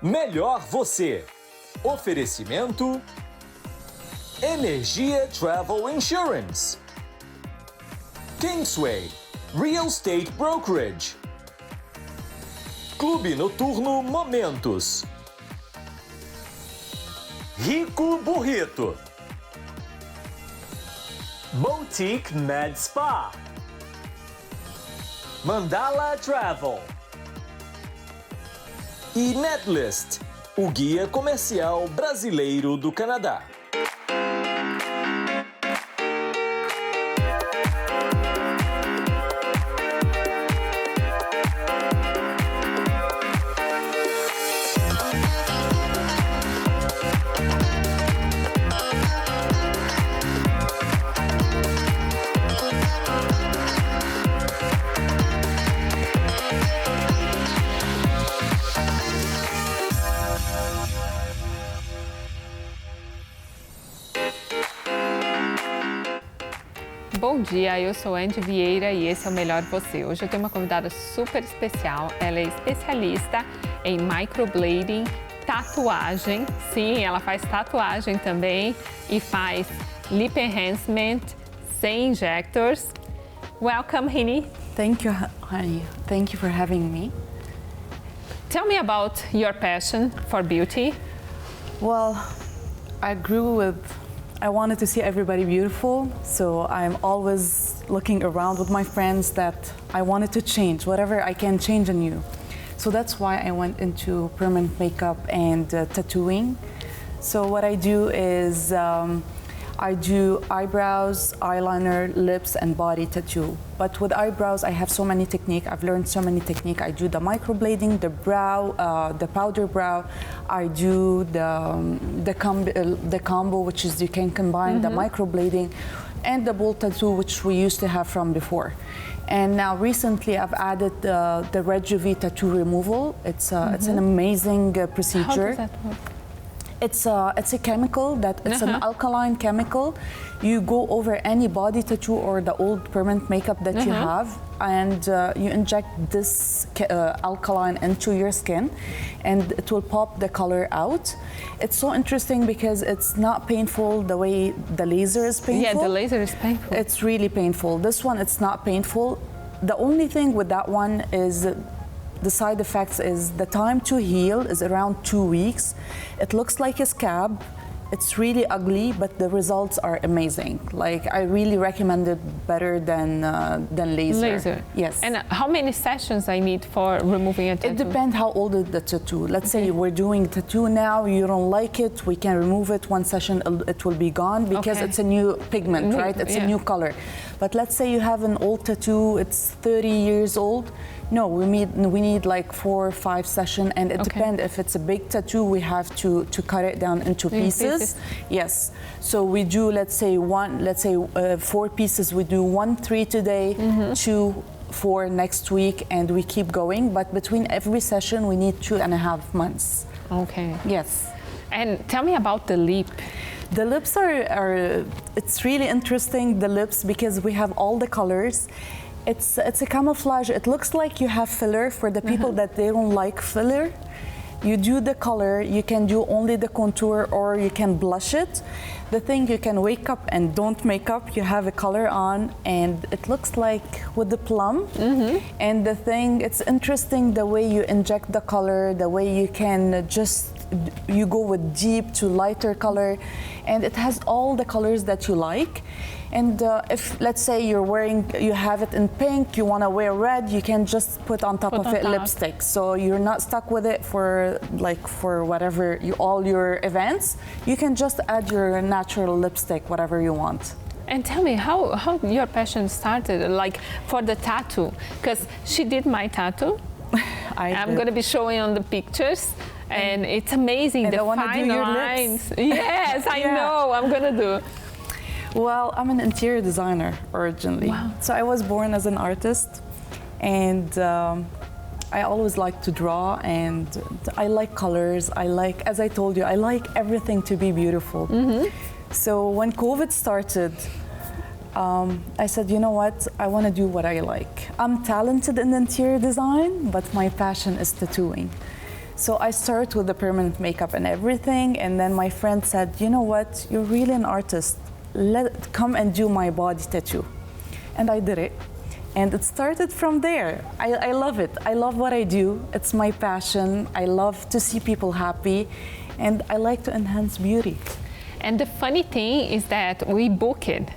Melhor Você. Oferecimento Energia Travel Insurance, Kingsway Real Estate Brokerage, Clube Noturno Momentos, Rico Burrito, Boutique Med Spa, Mandala Travel e Netlist, o guia comercial brasileiro do Canadá. Bom dia, eu sou Andy Vieira e esse é o Melhor Você. Hoje eu tenho uma convidada super especial. Ela é especialista em microblading, tatuagem. Sim, ela faz tatuagem também e faz lip enhancement sem injectors. Welcome, Ranim. Thank you, honey. Thank you for having me. Tell me about your passion for beauty. Well, I wanted to see everybody beautiful, so I'm always looking around with my friends that I wanted to change, whatever I can change in you. So that's why I went into permanent makeup and tattooing. So what I do is I do eyebrows, eyeliner, lips, and body tattoo. But with eyebrows, I have so many techniques. I've learned so many techniques. I do the microblading, the brow, the powder brow. I do the combo, which is you can combine the microblading and the bold tattoo, which we used to have from before. And now recently, I've added the red UV tattoo removal. It's an amazing procedure. How does that work? It's a chemical it's an alkaline chemical. You go over any body tattoo or the old permanent makeup that you have, and you inject this alkaline into your skin, and it will pop the color out. It's so interesting because it's not painful the way the laser is painful. Yeah, the laser is painful. It's really painful. This one, it's not painful. The only thing with that one is the side effects is the time to heal is around 2 weeks. It looks like a scab. It's really ugly, but the results are amazing. Like, I really recommend it better than laser. Laser. Yes. And how many sessions I need for removing a tattoo? It depends how old is the tattoo. Let's say we're doing tattoo now, you don't like it, we can remove it. One session, it will be gone because it's a new pigment, right? It's a new color. But let's say you have an old tattoo, it's 30 years old. No, we need like 4 or 5 sessions, and it depends. If it's a big tattoo, we have to cut it down into pieces. Yes. So we do, let's say 4 pieces. We do 1, 3 today, 2, 4 next week, and we keep going. But between every session, we need 2.5 months. Okay. Yes. And tell me about the lip. The lips are it's really interesting, the lips, because we have all the colors. It's a camouflage. It looks like you have filler for the people that they don't like filler. You do the color, you can do only the contour or you can blush it. The thing, you can wake up and don't make up, you have a color on and it looks like with the plum. And the thing, it's interesting the way you inject the color, the way you can you go with deep to lighter color, and it has all the colors that you like. And if, let's say, you have it in pink, you want to wear red, you can just put on top of it lipstick. So you're not stuck with it for whatever, all your events. You can just add your natural lipstick, whatever you want. And tell me how your passion started, like for the tattoo, because she did my tattoo. I'm going to be showing on the pictures. And it's amazing, and the I want to do your lines. lips. Yes, I know, I'm going to do. Well, I'm an interior designer originally. Wow. So I was born as an artist, and I always like to draw, and I like colors. As I told you, I like everything to be beautiful. So when COVID started, I said, you know what, I want to do what I like. I'm talented in interior design, but my passion is tattooing. So I started with the permanent makeup and everything, and then my friend said, you know what, you're really an artist. Come and do my body tattoo. And I did it. And it started from there. I love it. I love what I do. It's my passion. I love to see people happy, and I like to enhance beauty. And the funny thing is that we booked it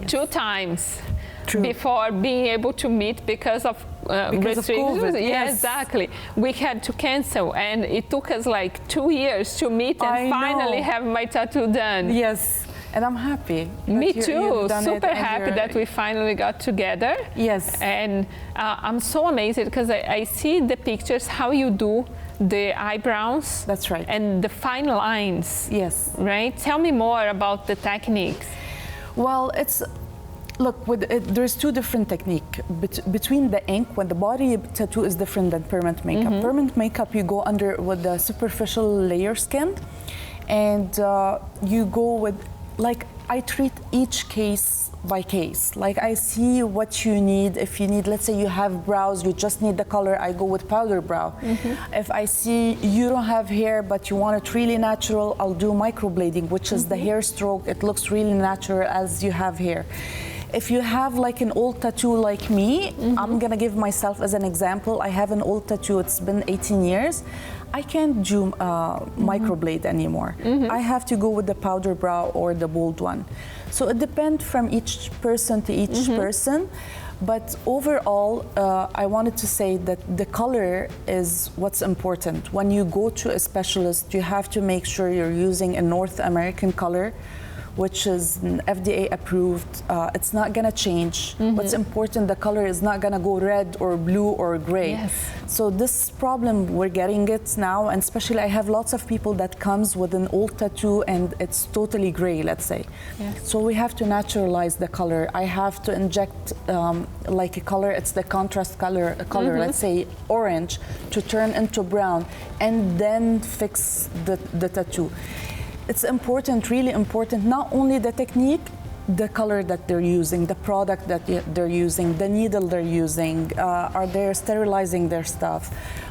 2 times. True. Before being able to meet because of restrictions. Of COVID, yeah, yes. exactly. We had to cancel, and it took us like 2 years to meet and finally have my tattoo done. Yes, and I'm happy. Me too. Super happy that we finally got together. Yes. And I'm so amazed because I see the pictures how you do the eyebrows. That's right. And the fine lines. Yes. Right. Tell me more about the techniques. Well, look, there's 2 different techniques. Between the ink, when the body tattoo is different than permanent makeup. Permanent makeup, you go under with the superficial layer skin, and you go with, like, I treat each case by case. Like, I see what you need. If you need, let's say you have brows, you just need the color, I go with powder brow. If I see you don't have hair, but you want it really natural, I'll do microblading, which is the hair stroke. It looks really natural as you have hair. If you have like an old tattoo like me, I'm gonna give myself as an example. I have an old tattoo, it's been 18 years. I can't do microblade anymore. I have to go with the powder brow or the bold one. So it depends from each person to each person. But overall, I wanted to say that the color is what's important. When you go to a specialist, you have to make sure you're using a North American color, which is FDA approved. It's not gonna change. What's important, the color is not gonna go red or blue or gray. Yes. So this problem, we're getting it now, and especially I have lots of people that comes with an old tattoo and it's totally gray, let's say. Yes. So we have to naturalize the color. I have to inject like a color, it's the contrast color, let's say orange, to turn into brown, and then fix the tattoo. It's important, really important, not only the technique, the color that they're using, the product that they're using, the needle they're using, are they sterilizing their stuff?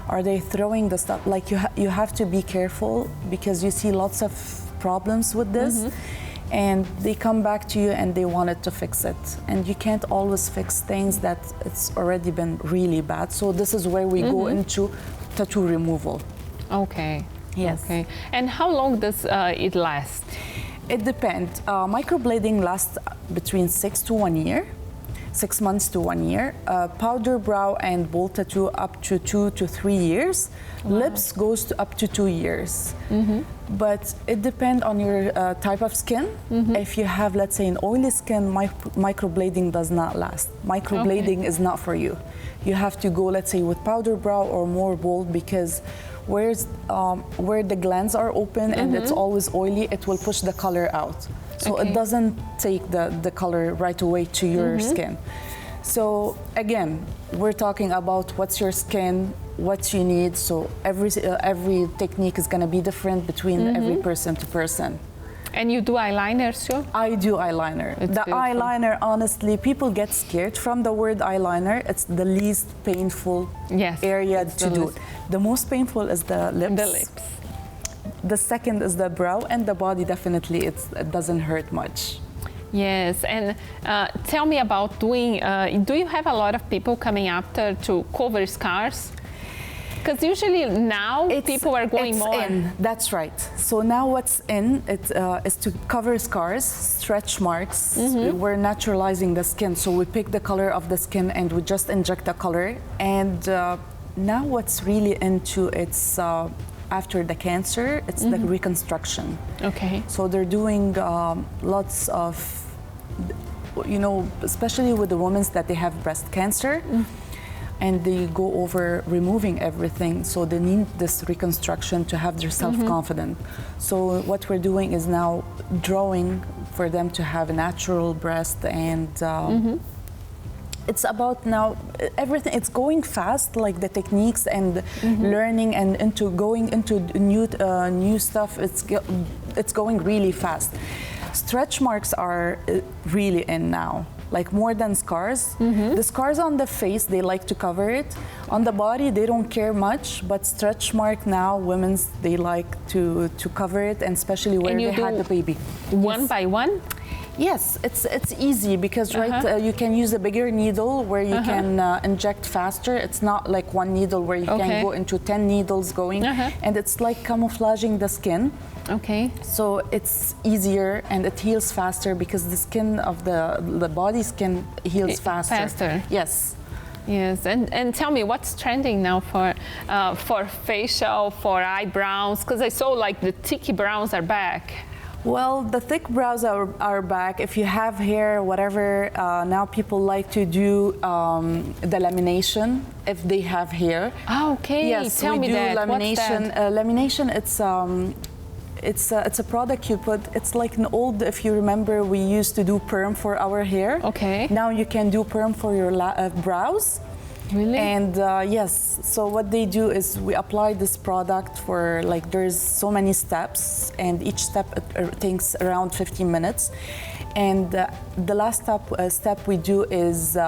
Are they throwing the stuff? Like you have to be careful, because you see lots of problems with this, and they come back to you and they wanted to fix it. And you can't always fix things that it's already been really bad. So this is where we go into tattoo removal. Okay. Yes. Okay. And how long does it last? It depends. Microblading lasts between 6 to 1 year, 6 months to 1 year. Powder brow and bold tattoo up to 2 to 3 years. Wow. Lips goes to up to 2 years. But it depends on your type of skin. If you have, let's say, an oily skin, microblading does not last. Microblading is not for you. You have to go, let's say, with powder brow or more bold, because where the glands are open and it's always oily, it will push the color out. So it doesn't take the color right away to your skin. So again, we're talking about what's your skin, what you need. So every technique is going to be different between every person to person. And you do eyeliners too? I do eyeliner. It's the beautiful. eyeliner, honestly, people get scared from the word eyeliner. It's the least painful area to do. The most painful is the lips. The lips. The second is the brow, and the body, definitely, it doesn't hurt much. Yes, and tell me about doing, do you have a lot of people coming after to cover scars? Because usually now people are going more. In. That's right. So now what's in is to cover scars, stretch marks. We're naturalizing the skin. So we pick the color of the skin and we just inject the color. And now what's really into it's after the cancer, it's the reconstruction. Okay. So they're doing lots of, especially with the women that they have breast cancer. And they go over removing everything, so they need this reconstruction to have their self-confidence. So what we're doing is now drawing for them to have a natural breast, and it's about now everything. It's going fast, like the techniques and learning and going into new stuff. It's going really fast. Stretch marks are really in now. like more than scars. The scars on the face, they like to cover it. On the body, they don't care much, but stretch mark now, women's, they like to cover it, and especially where they had the baby. One by one? Yes, it's easy because you can use a bigger needle where you can inject faster. It's not like one needle where you can go into 10 needles going, and it's like camouflaging the skin. Okay. So it's easier and it heals faster because the skin of the body skin heals faster. Yes. Yes, and tell me what's trending now for facial, for eyebrows, because I saw like the thick brows are back. Well, the thick brows are back. If you have hair, whatever, now people like to do the lamination if they have hair. Oh, okay. Yes, tell me that. Lamination. What's that? Lamination. It's a product you put. It's like an old. If you remember, we used to do perm for our hair. Okay. Now you can do perm for your brows. Really? And yes, so what they do is we apply this product for like there's so many steps, and each step takes around 15 minutes. And the last step we do is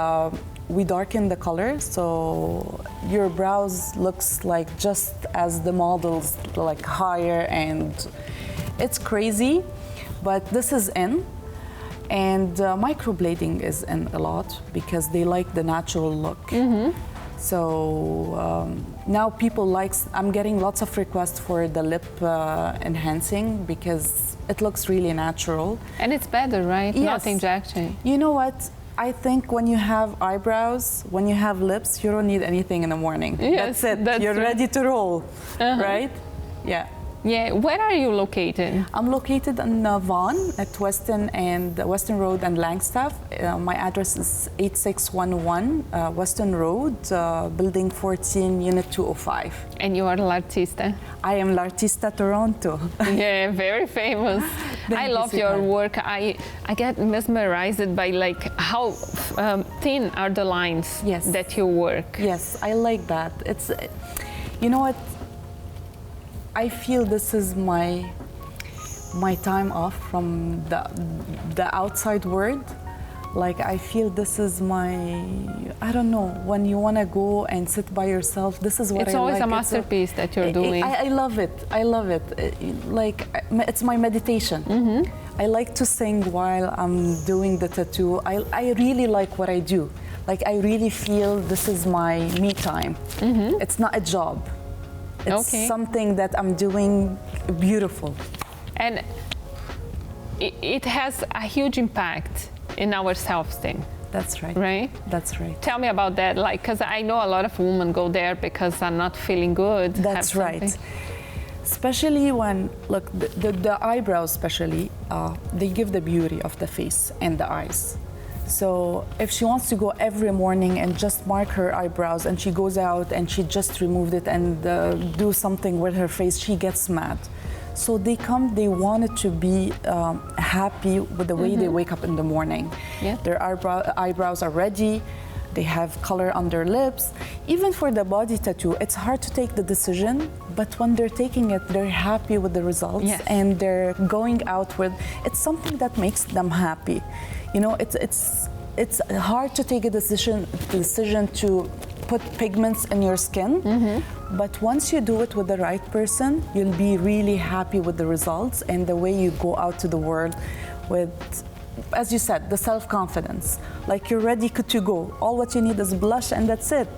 we darken the color, so your brows looks like just as the models, like higher, and it's crazy, but this is in. And microblading is in a lot because they like the natural look. So now people I'm getting lots of requests for the lip enhancing because it looks really natural. And it's better, right? Yes. Not injection. You know what? I think when you have eyebrows, when you have lips, you don't need anything in the morning. Yes, that's it. that's You're ready to roll, right? Yeah. Yeah, where are you located? I'm located in Vaughan at Weston Road and Langstaff. My address is 8611 Weston Road, Building 14, Unit 205. And you are Lartista? I am Lartista Toronto. Yeah, very famous. I love your work. I get mesmerized by like how thin are the lines that you work. Yes, I like that. It's, you know what? I feel this is my time off from the outside world. Like I feel this is I don't know, when you want to go and sit by yourself, this is what it's I like. It's always a masterpiece that you're doing. I love it. I love it. Like it's my meditation. I like to sing while I'm doing the tattoo. I really like what I do. Like I really feel this is my me time. It's not a job. It's something that I'm doing beautiful. And it has a huge impact in our self-esteem. That's right. Right? That's right. Tell me about that, like, because I know a lot of women go there because they're not feeling good. That's right. Especially when, look, the eyebrows especially, they give the beauty of the face and the eyes. So if she wants to go every morning and just mark her eyebrows and she goes out and she just removed it and do something with her face, she gets mad. So they wanted to be happy with the way they wake up in the morning. Yeah. Their eyebrows are ready, they have color on their lips. Even for the body tattoo, it's hard to take the decision, but when they're taking it, they're happy with the results and they're going out with, it's something that makes them happy. You know, it's hard to take a decision to put pigments in your skin, but once you do it with the right person, you'll be really happy with the results and the way you go out to the world with, as you said, the self-confidence. Like you're ready to go. All what you need is blush and that's it.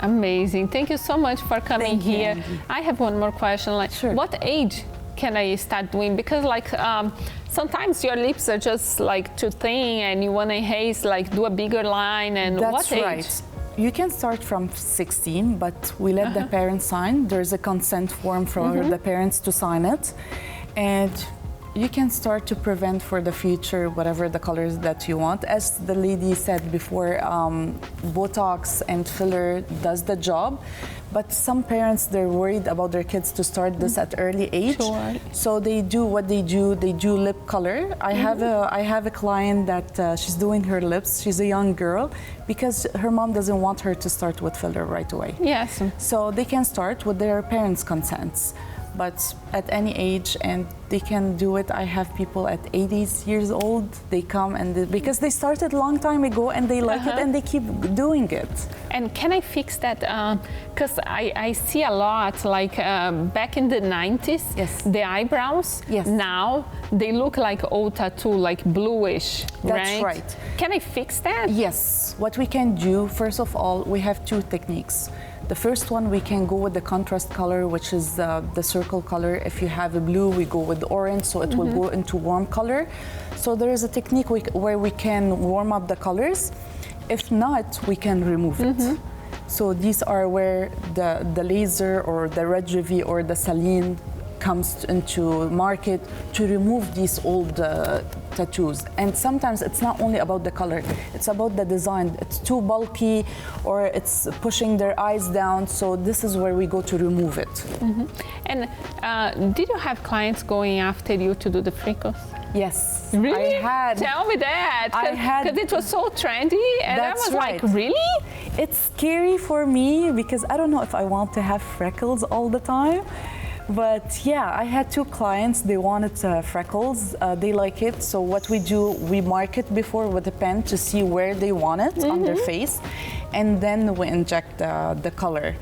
Amazing. Thank you so much for coming here. Andy. I have one more question. Like, what age can I start doing? Because like sometimes your lips are just like too thin and you want to enhance, like do a bigger line, and that's what age? Right. You can start from 16, but we let the parents sign. There's a consent form for the parents to sign it. And you can start to prevent for the future whatever the colors that you want. As the lady said before, Botox and filler does the job. But some parents, they're worried about their kids to start this at early age. Sure. So they do what they do. They do lip color. I have a client that she's doing her lips. She's a young girl because her mom doesn't want her to start with filler right away. Yes. So they can start with their parents' consents. but at any age, and they can do it. I have people at 80 years old. They come because they started a long time ago and they like it and they keep doing it. And can I fix that? Because I see a lot, like back in the 90s, Yes. the eyebrows, Yes. now they look like old tattoo, like bluish, That's right. Can I fix that? Yes, what we can do, first of all, we have two techniques. The first one, we can go with the contrast color, which is the circle color. If you have a blue, we go with orange, so it will go into warm color. So there is a technique where we can warm up the colors. If not, we can remove it. So these are where the laser or the red UV or the saline comes into market to remove these old tattoos. And sometimes it's not only about the color, it's about the design. It's too bulky or it's pushing their eyes down. So this is where we go to remove it. And did you have clients going after you to do the freckles? Yes, Really? I had. Tell me that. I had- Because it was so trendy, and I That's was right. like, really? It's scary for me because I don't know if I want to have freckles all the time. But yeah, I had two clients, they wanted freckles, they like it. So what we do, we mark it before with a pen to see where they want it on their face. And then we inject the color.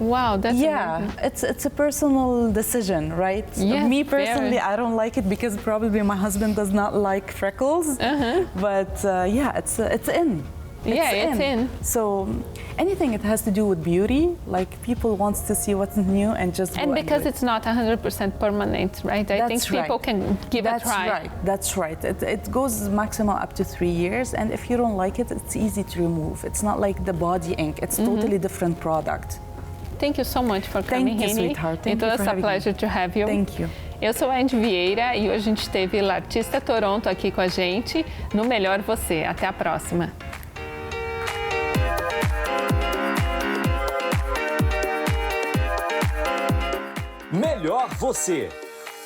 Wow, that's Yeah, amazing. it's a personal decision, right? Yes, Me personally, very. I don't like it because probably my husband does not like freckles. But yeah, it's in. Yeah, it's in. So anything it has to do with beauty, like people wants to see what's new and just And go because do it. it's not 100% permanent, right? I think That's people right. can give That's a try. right. That's right. It goes maximum up to 3 years, and if you don't like it, it's easy to remove. It's not like the body ink. It's totally different product. Thank you so much for Thank coming, you, Ranim. sweetheart. Thank It you was for a having me. pleasure to have you. Thank you. Eu sou a Andy Vieira e hoje a gente teve Lartista Toronto aqui com a gente no Melhor Você. Até a próxima. Melhor Você.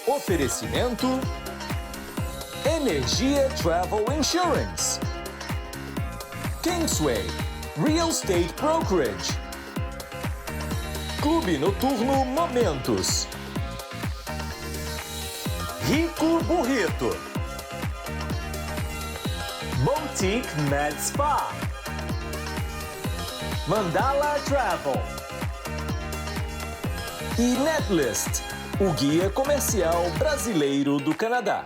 Oferecimento Energia Travel Insurance, Kingsway Real Estate Brokerage, Clube Noturno Momentos, Rico Burrito, Boutique Med Spa, Mandala Travel e Netlist, o guia comercial brasileiro do Canadá.